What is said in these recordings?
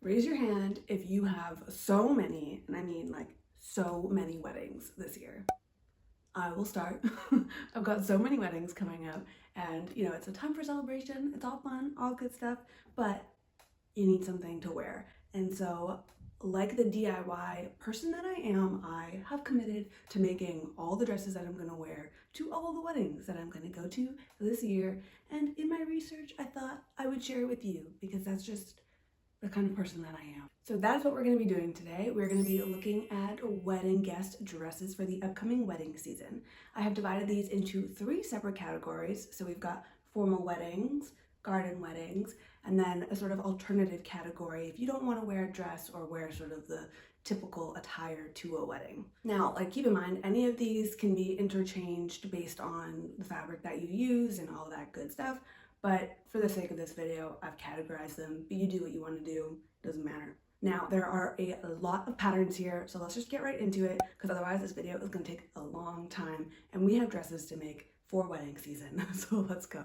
Raise your hand if you have so many, and I mean like so many weddings this year. I will start. I've got so many weddings coming up, and you know, it's a time for celebration. It's all fun, all good stuff, but you need something to wear. And so, like the DIY person that I am, I have committed to making all the dresses that I'm gonna wear to all the weddings that I'm gonna go to this year. And in my research, I thought I would share it with you because that's just the kind of person that I am. So that's what we're going to be doing today. We're going to be looking at wedding guest dresses for the upcoming wedding season. I have divided these into 3 separate categories. So we've got formal weddings, garden weddings, and then a sort of alternative category if you don't want to wear a dress or wear sort of the typical attire to a wedding. Now, like, keep in mind, any of these can be interchanged based on the fabric that you use and all that good stuff. But for the sake of this video, I've categorized them, but you do what you want to do, doesn't matter. Now, there are a lot of patterns here, so let's just get right into it, because otherwise this video is going to take a long time, and we have dresses to make for wedding season, so let's go.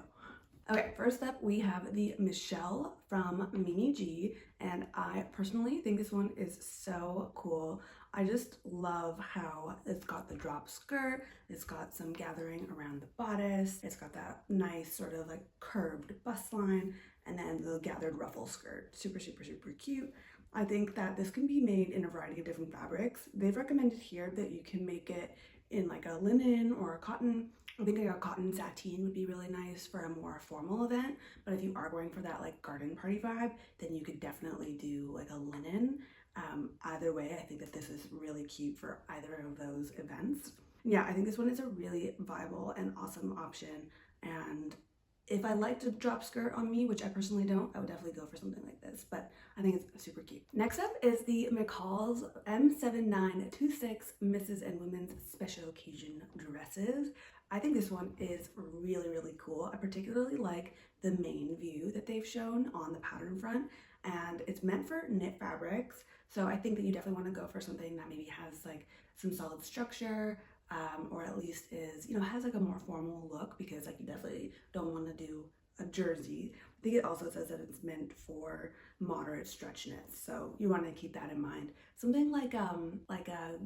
Okay, first up we have the Michelle from Mimi G, and I personally think this one is so cool. I just love how it's got the drop skirt, it's got some gathering around the bodice, it's got that nice sort of like curved bust line, and then the gathered ruffle skirt. Super, super, super cute. I think that this can be made in a variety of different fabrics. They've recommended here that you can make it in like a linen or a cotton. I think like a cotton sateen would be really nice for a more formal event, but if you are going for that like garden party vibe, then you could definitely do like a linen. Either way, I think that this is really cute for either of those events. Yeah, I think this one is a really viable and awesome option, and if I liked a drop skirt on me, which I personally don't, I would definitely go for something like this, but I think it's super cute. Next up is the McCalls M7926 Mrs. and Women's Special Occasion Dresses. I think this one is really, really cool. I particularly like the main view that they've shown on the pattern front, and it's meant for knit fabrics. So I think that you definitely want to go for something that maybe has like some solid structure, or at least is, you know, has like a more formal look, because like you definitely don't want to do a jersey. I think it also says that it's meant for moderate stretch knits, so you want to keep that in mind. Something like a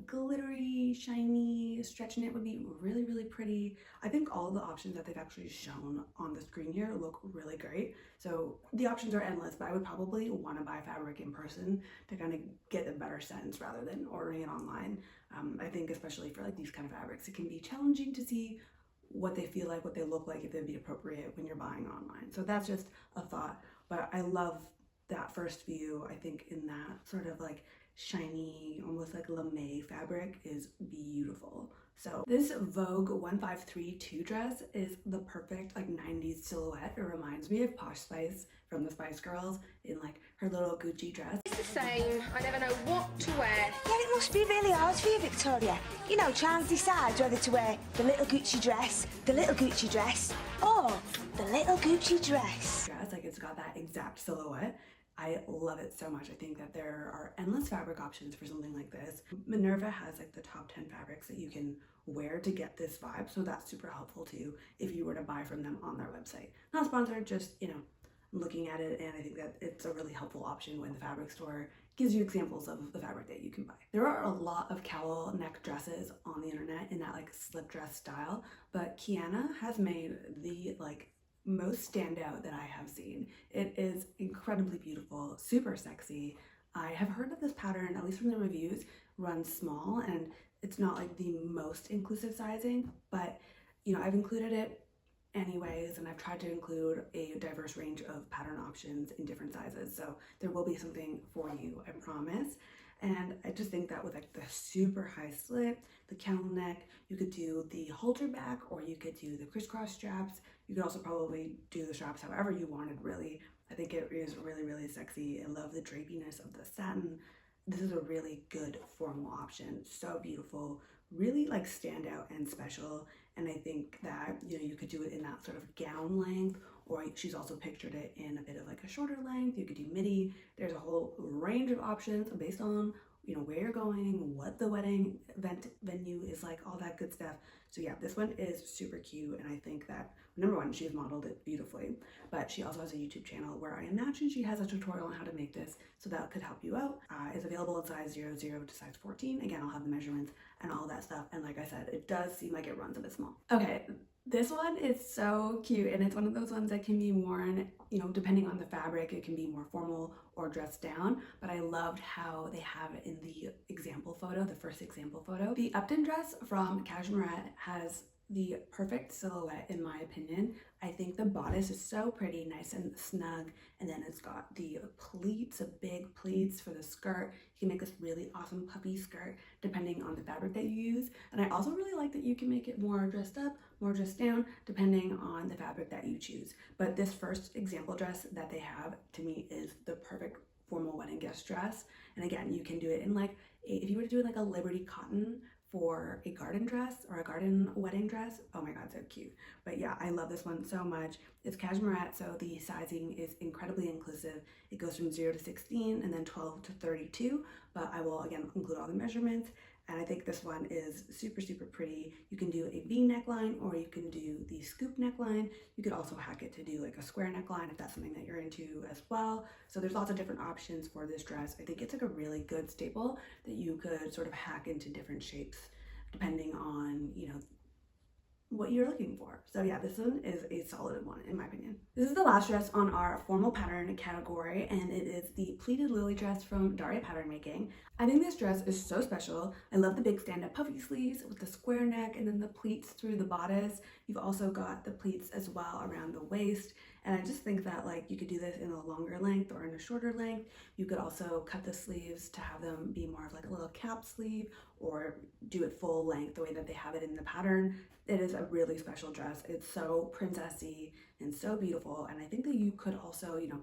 glittery, shiny stretch knit would be really, really pretty. I think all of the options that they've actually shown on the screen here look really great. So the options are endless, but I would probably want to buy fabric in person to kind of get a better sense rather than ordering it online. I think especially for like these kind of fabrics, it can be challenging to see what they feel like, what they look like, if they'd be appropriate when you're buying online. So that's just a thought, but I love that first view. I think in that sort of like shiny, almost like lame fabric is beautiful. So this Vogue 1532 dress is the perfect like 90s silhouette. It reminds me of Posh Spice from the Spice Girls in like her little Gucci dress. It's the same. I never know what to wear. Yeah, it must be really hard for you, Victoria. You know, trying to decide whether to wear the little Gucci dress, or the little Gucci dress. Like, it's got that exact silhouette. I love it so much. I think that there are endless fabric options for something like this. Minerva has like the top 10 fabrics that you can wear to get this vibe, so that's super helpful too if you were to buy from them on their website. Not sponsored, just, you know, looking at it, and I think that it's a really helpful option when the fabric store gives you examples of the fabric that you can buy. There are a lot of cowl neck dresses on the internet in that like slip dress style, but Kiana has made the like most standout that I have seen. It is incredibly beautiful, super sexy. I have heard that this pattern, at least from the reviews, runs small, and it's not like the most inclusive sizing, but you know, I've included it anyways, and I've tried to include a diverse range of pattern options in different sizes, so there will be something for you, I promise. And I just think that with like the super high slit, the cowl neck, you could do the halter back, or you could do the crisscross straps. You could also probably do the straps however you wanted, really. I think it is really, really sexy. I love the drapiness of the satin. This is a really good formal option. So beautiful, really like standout and special. And I think that, you know, you could do it in that sort of gown length, or she's also pictured it in a bit of like a shorter length. You could do midi. There's a whole range of options based on you know, where you're going, what the wedding event venue is like, all that good stuff. So yeah, this one is super cute, and I think that, number one, she's modeled it beautifully, but she also has a YouTube channel where I imagine she has a tutorial on how to make this, so that could help you out. It's available in size 00 to size 14. Again, I'll have the measurements and all that stuff, and like I said, it does seem like it runs a bit small. Okay, this one is so cute, and it's one of those ones that can be worn, you know, depending on the fabric, it can be more formal or dressed down, but I loved how they have it in the example photo, the first example photo. The Upton dress from Cashmerette has the perfect silhouette in my opinion. I think the bodice is so pretty, nice and snug, and then it's got the pleats, the big pleats for the skirt. You can make this really awesome puffy skirt depending on the fabric that you use, and I also really like that you can make it more dressed up, more dressed down, depending on the fabric that you choose. But this first example dress that they have, to me, is the perfect formal wedding guest dress. And again, you can do it in like, if you were to do it like a Liberty cotton for a garden dress or a garden wedding dress, oh my god, so cute. But yeah, I love this one so much. It's Cashmerette, so the sizing is incredibly inclusive. It goes from 0 to 16 and then 12 to 32, but I will again include all the measurements. And I think this one is super, super pretty. You can do a V neckline, or you can do the scoop neckline. You could also hack it to do like a square neckline if that's something that you're into as well. So there's lots of different options for this dress. I think it's like a really good staple that you could sort of hack into different shapes depending on, you know, what you're looking for. So yeah, this one is a solid one in my opinion. This is the last dress on our formal pattern category, and it is the pleated lily dress from Dara Patternmaking. I think this dress is so special. I love the big stand-up puffy sleeves with the square neck and then the pleats through the bodice. You've also got the pleats as well around the waist, and I just think that like you could do this in a longer length or in a shorter length. You could also cut the sleeves to have them be more of like a little cap sleeve, or do it full length the way that they have it in the pattern. It is a really special dress. It's so princessy and so beautiful, and I think that you could also, you know,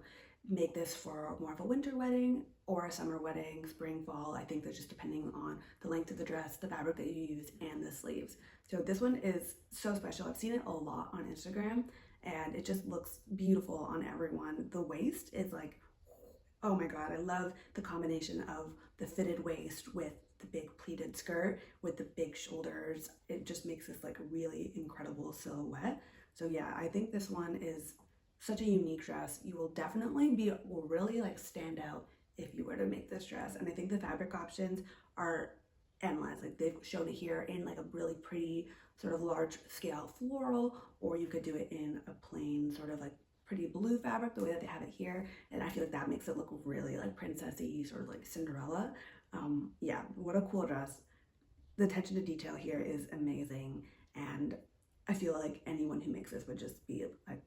make this for more of a winter wedding or a summer wedding, spring, fall. I think that just depending on the length of the dress, the fabric that you use, and the sleeves. So this one is so special. I've seen it a lot on Instagram, and it just looks beautiful on everyone. The waist is like, oh my god, I love the combination of the fitted waist with the big pleated skirt with the big shoulders. It just makes this like a really incredible silhouette. So yeah, I think this one is such a unique dress. You will definitely will really like stand out if you were to make this dress. And I think the fabric options are endless. Like they've shown it here in like a really pretty sort of large scale floral, or you could do it in a plain sort of like pretty blue fabric the way that they have it here, and I feel like that makes it look really like princessy, sort of like Cinderella. Yeah, what a cool dress. The attention to detail here is amazing, and I feel like anyone who makes this would just be like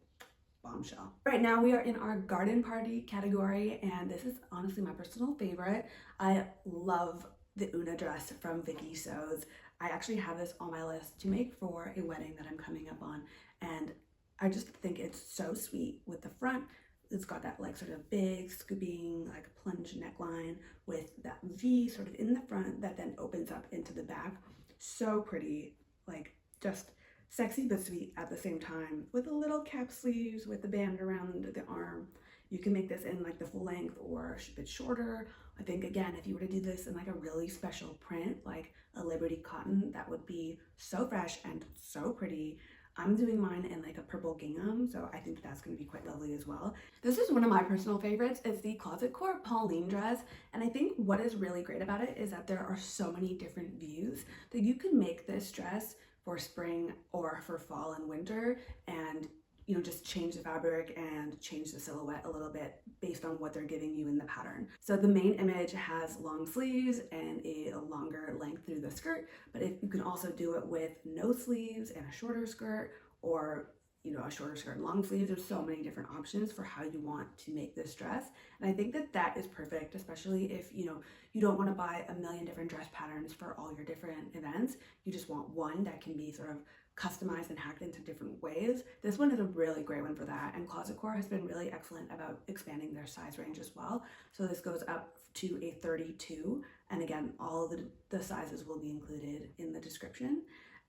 bombshell. Right now we are in our garden party category, and this is honestly my personal favorite. I love the Oona dress from Viki Sews. I actually have this on my list to make for a wedding that I'm coming up on, and I just think it's so sweet with the front. It's got that like sort of big scooping like plunge neckline with that V sort of in the front that then opens up into the back. So pretty, like just sexy but sweet at the same time, with a little cap sleeves with the band around the arm. You can make this in like the full length or a bit shorter. I think again, if you were to do this in like a really special print, like a Liberty cotton, that would be so fresh and so pretty. I'm doing mine in like a purple gingham, so I think that's going to be quite lovely as well. This is one of my personal favorites. It's the Closet Core Pauline dress, and I think what is really great about it is that there are so many different views that you can make this dress for spring or for fall and winter, and you know, just change the fabric and change the silhouette a little bit based on what they're giving you in the pattern. So the main image has long sleeves and a longer length through the skirt, but if you can also do it with no sleeves and a shorter skirt, or you know, a shorter skirt and long sleeves. There's so many different options for how you want to make this dress, and I think that that is perfect, especially if you know, you don't want to buy a million different dress patterns for all your different events. You just want one that can be sort of customized and hacked into different ways. This one is a really great one for that, and Closet Core has been really excellent about expanding their size range as well. So this goes up to a 32, and again, all the sizes will be included in the description.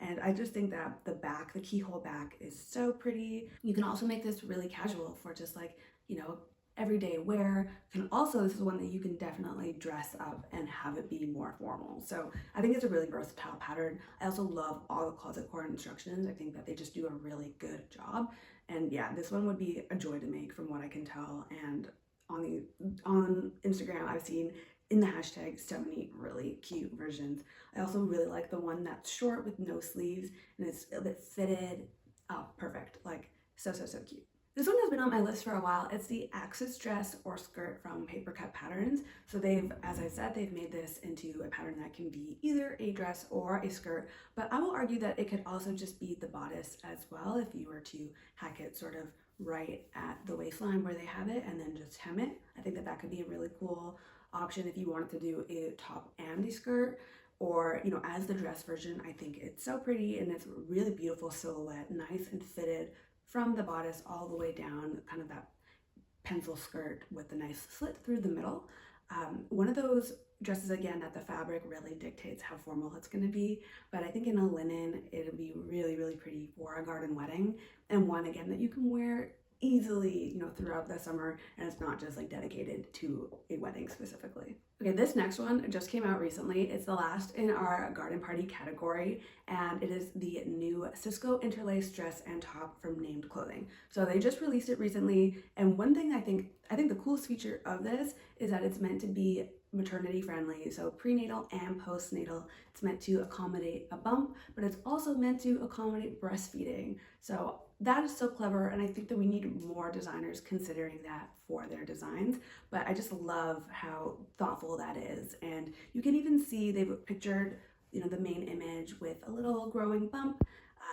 And I just think that the keyhole back is so pretty. You can also make this really casual for just like, you know, everyday wear. You can also, this is one that you can definitely dress up and have it be more formal. So I think it's a really versatile pattern. I also love all the closet core instructions. I think that they just do a really good job. And yeah, this one would be a joy to make from what I can tell. And on Instagram, I've seen in the hashtag so many really cute versions. I also really like the one that's short with no sleeves and it's a bit fitted. Oh, perfect. Like so cute. This one has been on my list for a while. It's the Axis dress or skirt from Papercut Patterns. So they've, as I said, they've made this into a pattern that can be either a dress or a skirt, but I will argue that it could also just be the bodice as well if you were to hack it sort of right at the waistline where they have it and then just hem it. I think that that could be a really cool option if you wanted to do a top and a skirt, or, you know, as the dress version. I think it's so pretty and it's a really beautiful silhouette, nice and fitted from the bodice all the way down, kind of that pencil skirt with the nice slit through the middle. One of those dresses, again, that the fabric really dictates how formal it's going to be, but I think in a linen, it'll be really, really pretty for a garden wedding, and one, again, that you can wear easily, you know, throughout the summer, and it's not just like dedicated to a wedding specifically. Okay, this next one just came out recently. It's the last in our garden party category, and it is the new Sisko interlaced dress and top from Named Clothing. So they just released it recently, and one thing I think the coolest feature of this is that it's meant to be maternity friendly, so prenatal and postnatal. It's meant to accommodate a bump, but it's also meant to accommodate breastfeeding. So that is so clever, and I think that we need more designers considering that for their designs. But I just love how thoughtful that is, and you can even see they've pictured, you know, the main image with a little growing bump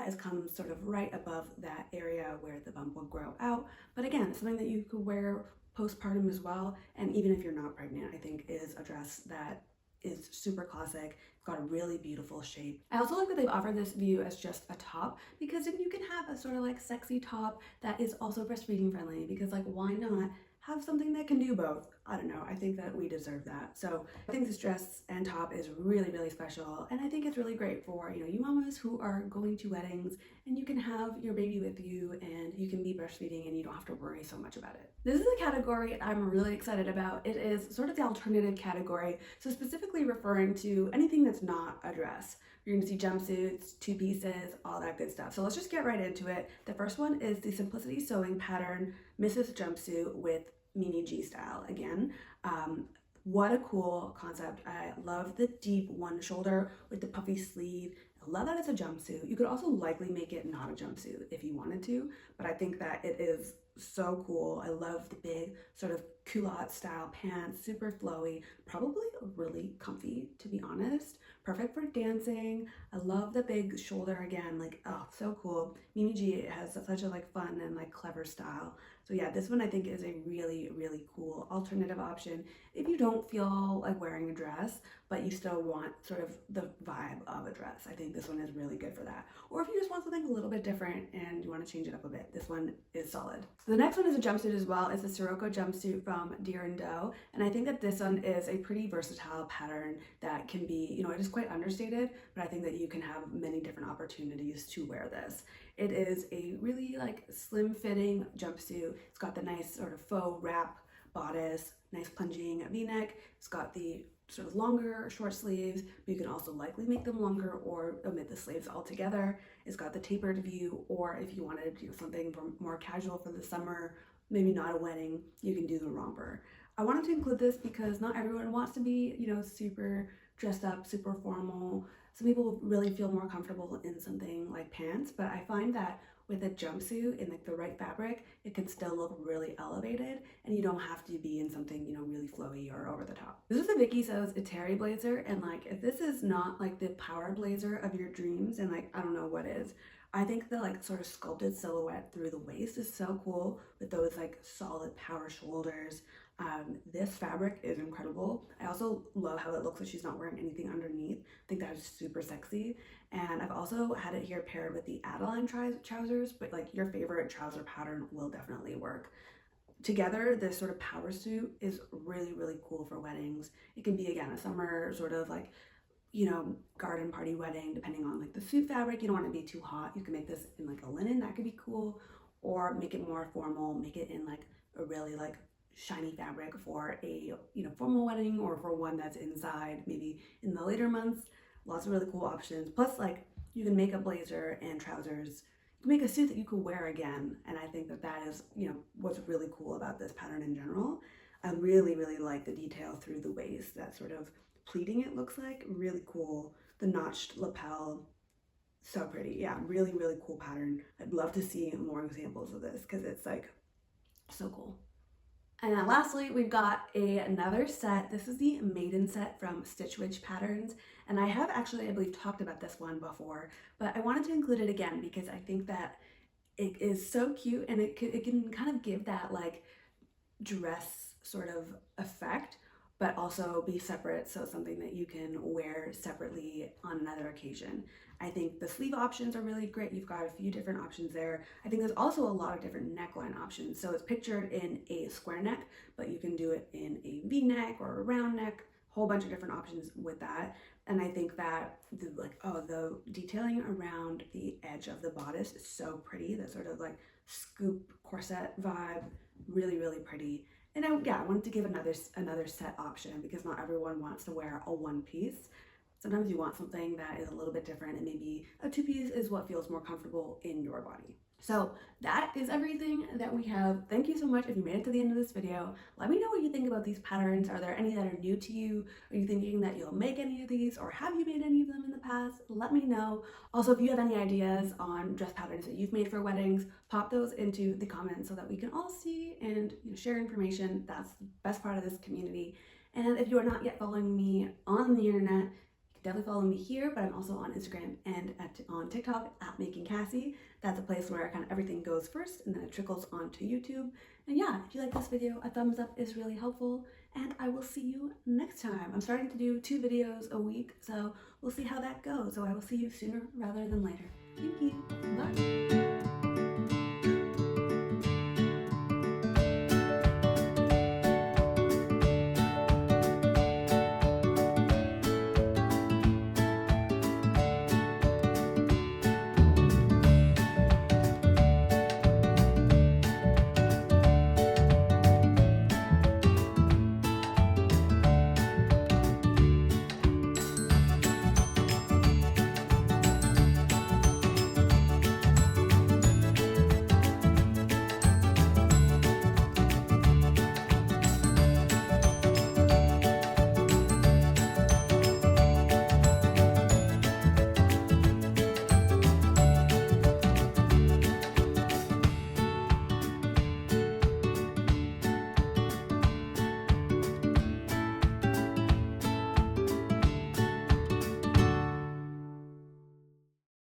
as comes sort of right above that area where the bump will grow out. But again, something that you could wear postpartum as well, and even if you're not pregnant, I think is a dress that is super classic. It's got a really beautiful shape. I also like that they've offered this view as just a top, because then you can have a sort of like sexy top that is also breastfeeding friendly, because like why not have something that can do both? I don't know, I think that we deserve that. So I think this dress and top is really, really special, and I think it's really great for, you know, you mamas who are going to weddings and you can have your baby with you and you can be breastfeeding and you don't have to worry so much about it. This is a category I'm really excited about. It is sort of the alternative category, so specifically referring to anything that's not a dress. You're gonna see jumpsuits, two pieces, all that good stuff. So let's just get right into it. The first one is the Simplicity Sewing pattern Mrs. Jumpsuit with Mini G style again. What a cool concept. I love the deep one shoulder with the puffy sleeve. I love that it's a jumpsuit. You could also likely make it not a jumpsuit if you wanted to, but I think that it is so cool. I love the big sort of culotte style pants, super flowy, probably really comfy, to be honest. Perfect for dancing. I love the big shoulder again, like, oh, so cool. Mimi G has such a like fun and like clever style. So yeah, this one I think is a really, really cool alternative option if you don't feel like wearing a dress, but you still want sort of the vibe of a dress. I think this one is really good for that. Or if you just want something a little bit different and you want to change it up a bit, this one is solid. So the next one is a jumpsuit as well. It's a Sirocco jumpsuit from Deer and Doe, and I think that this one is a pretty versatile pattern that can be, you know, it is quite understated, but I think that you can have many different opportunities to wear this. It is a really like slim fitting jumpsuit. It's got the nice sort of faux wrap bodice, nice plunging v-neck. It's got the sort of longer short sleeves, but you can also likely make them longer or omit the sleeves altogether. It's got the tapered view, or if you wanted to do something more casual for the summer, maybe not a wedding, you can do the romper. I wanted to include this because not everyone wants to be, you know, super dressed up, super formal. Some people really feel more comfortable in something like pants, but I find that with a jumpsuit in like the right fabric, it can still look really elevated, and you don't have to be in something, you know, really flowy or over the top. This is the Viki Sews Eteri blazer, and like if this is not like the power blazer of your dreams, and like I don't know what is, I think the like sort of sculpted silhouette through the waist is so cool with those like solid power shoulders. This fabric is incredible. I also love how it looks like she's not wearing anything underneath. I think that is super sexy. And I've also had it here paired with the Adeline trousers, but like your favorite trouser pattern will definitely work. Together, this sort of power suit is really, really cool for weddings. It can be, again, a summer sort of like, you know, garden party wedding, depending on like the suit fabric. You don't want to be too hot. You can make this in like a linen, that could be cool, or make it more formal, make it in like a really like shiny fabric for a, you know, formal wedding or for one that's inside, maybe in the later months. Lots of really cool options. Plus, like, you can make a blazer and trousers. You can make a suit that you could wear again. And I think that that is, you know, what's really cool about this pattern in general. I really, really like the detail through the waist, that sort of pleating it looks like. Really cool. The notched lapel, so pretty. Yeah, really, really cool pattern. I'd love to see more examples of this because it's like so cool. And then lastly, we've got another set. This is the Maiden Set from Stitch Witch Patterns. And I have actually, I believe, talked about this one before, but I wanted to include it again because I think that it is so cute, and it can kind of give that like dress sort of effect, but also be separate, so something that you can wear separately on another occasion. I think the sleeve options are really great. You've got a few different options there. I think there's also a lot of different neckline options. So it's pictured in a square neck, but you can do it in a V-neck or a round neck, whole bunch of different options with that. And I think that the detailing around the edge of the bodice is so pretty. That sort of like scoop corset vibe, really, really pretty. And I wanted to give another set option because not everyone wants to wear a one piece. Sometimes you want something that is a little bit different, and maybe a two piece is what feels more comfortable in your body. So that is everything that we have. Thank you so much if you made it to the end of this video. Let me know what you think about these patterns. Are there any that are new to you? Are you thinking that you'll make any of these, or have you made any of them in the past? Let me know. Also, if you have any ideas on dress patterns that you've made for weddings, pop those into the comments so that we can all see and, you know, share information. That's the best part of this community. And if you are not yet following me on the internet, definitely follow me here, but I'm also on Instagram and on TikTok at Making Cassie. That's a place where kind of everything goes first and then it trickles onto YouTube. And yeah, if you like this video, a thumbs up is really helpful, and I will see you next time. I'm starting to do 2 videos a week, so we'll see how that goes. So I will see you sooner rather than later. Thank you. Bye.